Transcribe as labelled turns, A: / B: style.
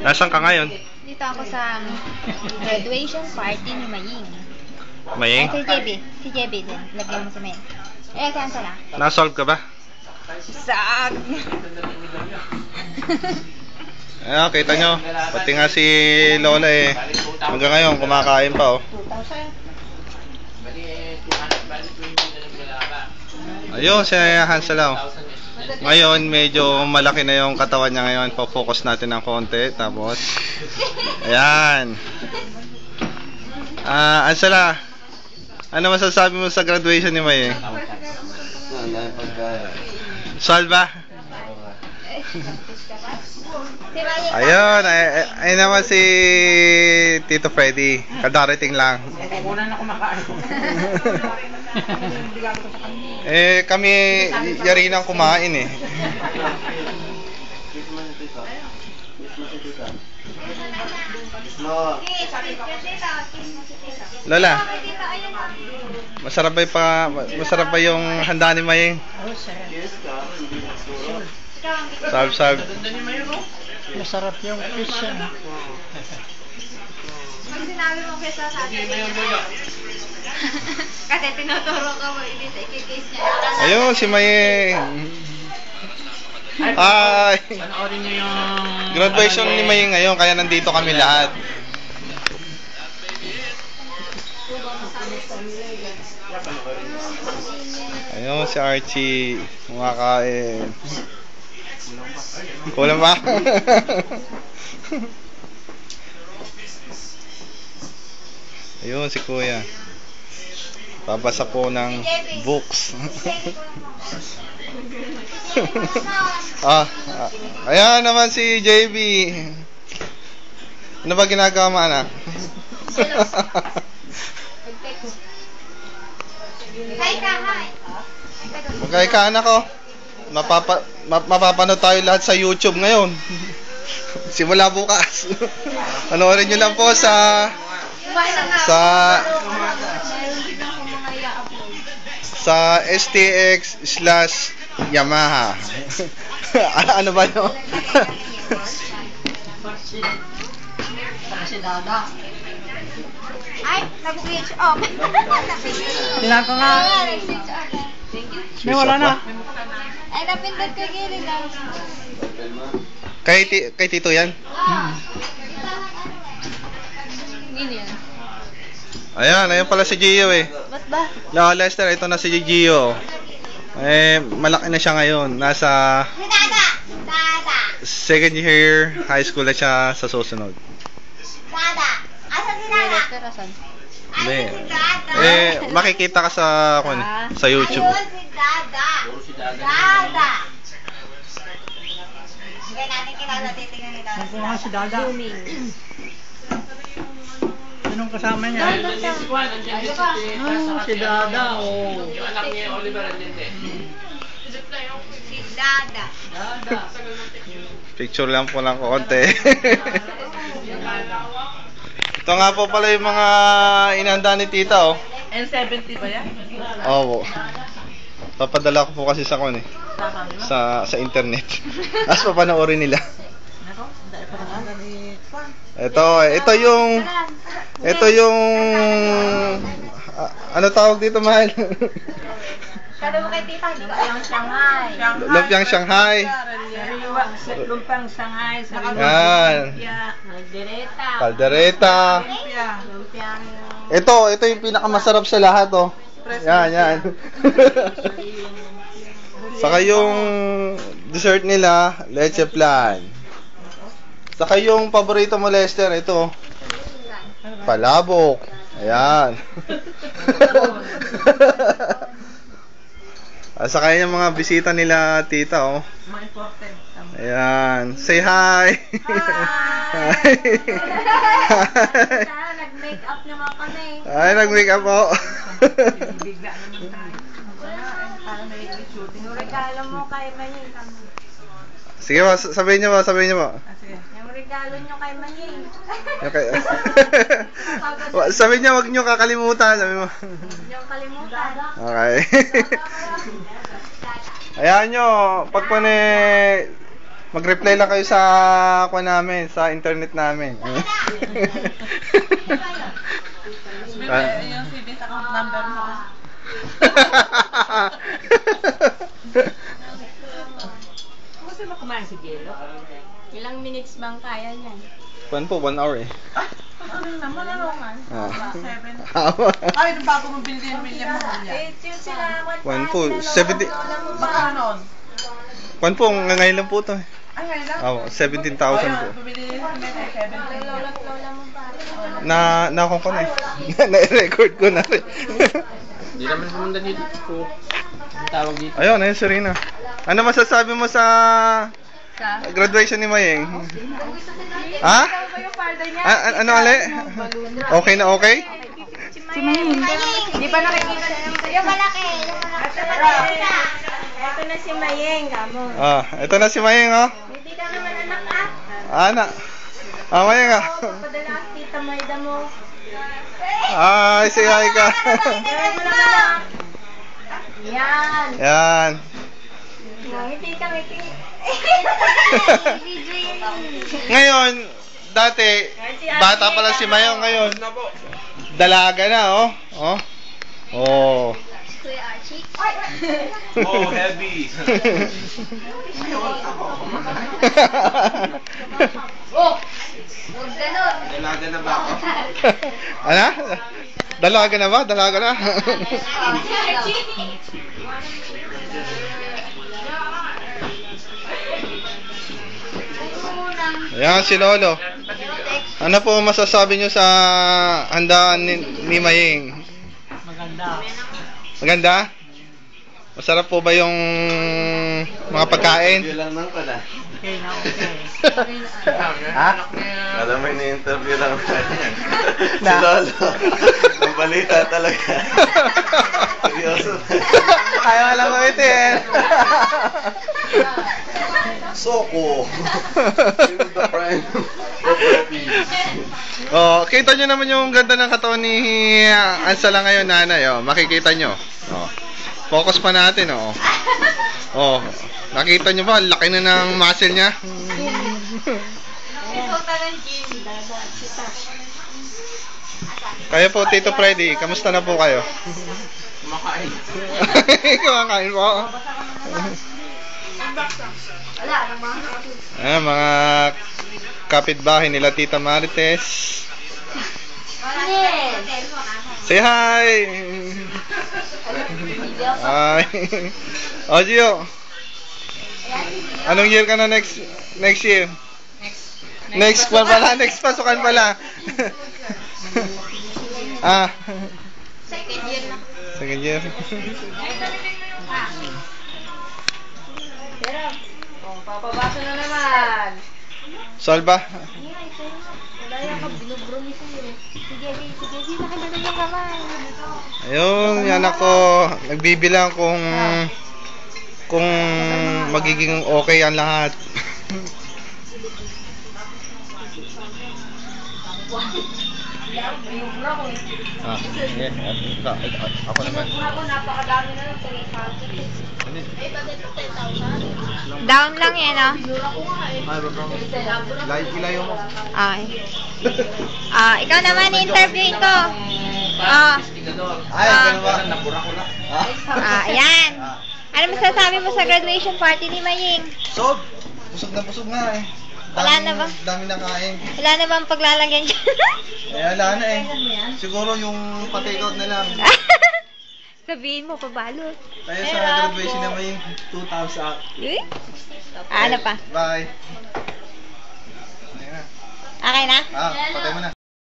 A: Nasaan ka ngayon?
B: Dito ako sa graduation party ni Maying.
A: Maying?
B: Si JB. Si JB din. Lagyan mo si Maying. Eh, saan ka na?
A: Nasolve ka ba?
B: Sag!
A: Ayan, kita nyo. Pati nga si Lola eh. Hanggang ngayon, kumakain pa oh.
B: 2,000.
A: Ayun, si Hansel oh. Ngayon, medyo malaki na yung katawan niya ngayon. Po-focus natin ng konti. Tapos, ayan. Ansela, ano masasabi mo sa graduation ni May? Salva? Ayun, ayun naman si Tito Freddy. Kadarating lang.
C: Muna na kumakain.
A: Eh, kami yari nang kumain eh. Lola, masarap ba yung handa ni Maying? Sarap.
C: Masarap yung fish yan.
B: Pag sinabi mo kesa sa atin, kasi tinuturo ka mo, hindi sa ikikis niya.
A: Ayun, si Maying. Hi!
C: Panoorin nyo yung...
A: Graduation ni Maying ngayon, kaya nandito kami lahat. Ayun, si Archie. Kumakain. Kulang ba? Ayun, si Kuya. Babasa po ng books. Ayan naman si JB. Ano ba ginagawa mo, anak?
B: Hi ka, hi.
A: Magkaya ka, anak ko. Mapapanood tayo lahat sa YouTube ngayon. Simula bukas. Panoorin nyo lang po sa STX/Yamaha. Ano ba yun?
C: Si Dada.
B: Ay, nag-switch off.
C: Tingnan ko nga.
B: Nag-switch off.
C: May wala na.
B: Ay, napindot ko gilid lang.
A: Kay Tito yan?
B: Hindi yan.
A: Ayun pala si Gio eh.
B: Ba't ba?
A: No, Lester, ito na si Gio. Eh, malaki na siya ngayon. Nasa
B: Dada!
A: second year high school na siya sa susunod.
B: Dada! Asan si Dada?
A: Hindi. Eh, makikita ka sa YouTube.
B: Ayun si Dada! Dada! Sige natin kilala, titingnan ni Dada.
C: Nakuha si Dada. Anong kasama niya? Si Dada. Oh.
D: Yung anak niya, Oliver, andyan eh.
B: Si Dada.
A: Picture lang po ng konti. Ito nga po pala yung mga inanda ni Tita oh.
C: N70 ba yan?
A: Oo. Papadala ko po kasi sa sa internet. As papanoorin nila. Ito yung ano tawag dito, mahal?
B: Kada mo kay Tita, lumpiang Shanghai.
A: Lumpiang Shanghai.
C: Lumpiang Shanghai.
A: Yan. Caldereta.
B: Lumpiang...
A: Ito yung pinakamasarap sa lahat oh. Yan. Saka yung dessert nila, leche flan. Saka yung paborito mo, Lester, ito. Palabok. Ayan. Saka yung mga bisita nila, Tita, oh. Ayan. Say hi. Hi.
B: Nag-makeup naman kami.
A: Ay, nag-makeup po.
B: Yung regalo mo kay Maying.
A: Sige po, sabihin niyo po.
B: Yung regalo nyo kay Maying.
A: Okay. Sabihin niyo, wag niyo kakalimutan. Sabi mo.
B: Yung kalimutan.
A: Okay. Ayan nyo, pag Mag-reply lang kayo sa namin, sa internet namin.
C: Yung savings account number mo. Gusto mo kumain si Gelo?
B: Ilang minutes bang kaya niyan?
A: Kuan po, 1 hour eh.
C: Ano naman, ano nga?
A: Ah.
C: 7. Ay, nung bago mo bilhin mo yan.
B: Yun sila.
A: Kuan po, 70.
C: Baka noon.
A: Kuan po, ngayon lang po to.
C: Ay, ngayon lang.
A: Oh, 17,000 po.
C: Bumili din kami ng 7.
B: Lola mo pa.
A: Na ko na eh. Na-record ko na rin.
D: Hindi naman pumunta dito po. Ang tawag dito.
A: Ayun, ayun, Serena. Ano masasabi mo sa graduation ni Mayeng? Ha? Ano ale? Okay na okay?
B: Si Maying. Di ba nakikita niyo? Yung malaki. Ito na si Mayeng, kamo.
A: Ah, ito na si Mayeng, oh.
B: Hindi ka naman anak ah.
A: Anak. Ah, Mayeng, ah.
B: Padala ang tita Mayda mo.
A: Ay, say hi ka.
B: Gawin mo naman ah. Yan.
A: Yan.
B: Ngiti ka, ngiti.
A: Ngayon, dati, bata pa lang si Mayong ngayon. Dalaga na, oh. Oh. Oh.
B: Kuya Archie.
D: Oh, heavy.
B: Oh! Huwag ganun.
D: Dalaga na ba ako?
A: Ano? Dalaga na ba? Dalaga na? Ayan si Lolo. Ano po masasabi nyo sa handaan ni Maying?
C: Maganda.
A: Maganda? Masarap po ba yung mga pagkain?
D: lang nang pala.
C: Okay na, okay.
A: Ha?
D: Alam mo, ini-interview lang natin. Si
A: Na?
D: Lolo. Ang balita talaga. Seryoso.
A: Kaya alam mo ito eh.
D: Soko. The prime.
A: Oh, kita nyo naman yung ganda ng katawan ni Ansala ngayon, nanay. Oh, makikita nyo. Oh. Focus pa natin, oh. Oh, nakita nyo ba? Laki na ng muscle niya. Kayo po, Tito Freddy, kamusta na po kayo?
D: Kumakain.
A: Kumakain po. Ayan, mga kapitbahay nila Tita Marites. Say hi! Hi! O, Gio. Anong year ka na next year? Next pa pala, next pasukan pala. Ah. Second year.
B: Papabasa na naman.
A: Solba.
B: Wala yan ka, binubromi sa'yo. Sige, nakilala yung kamay.
A: Ayun, yan ako. Nagbibilang kung magiging okay ang lahat. Ah, yeah. Ako naman.
B: Ako, napakadami na lang. 300. Ay, bakit 10,000? Down lang yan, oh.
A: Ay, bro. Ilayo mo.
B: Okay. Ikaw naman, interviewin ko.
A: Ay, ganun ba?
D: Nabura ko na.
B: Ayan. Ano masasabi mo sa graduation party ni Maying?
A: Sob! Busog na busog nga eh.
B: Wala na ba?
A: Dami na kain.
B: Wala na bang paglalagyan dyan?
A: Wala na eh. Siguro yung pa-takeout na lang.
B: Sabihin mo, pabalot.
A: Tayo sa graduation naman yung 2,000 out.
B: Eh? Ano pa?
A: Bye. Ayan na.
B: Okay na?
A: Ah, patay mo na.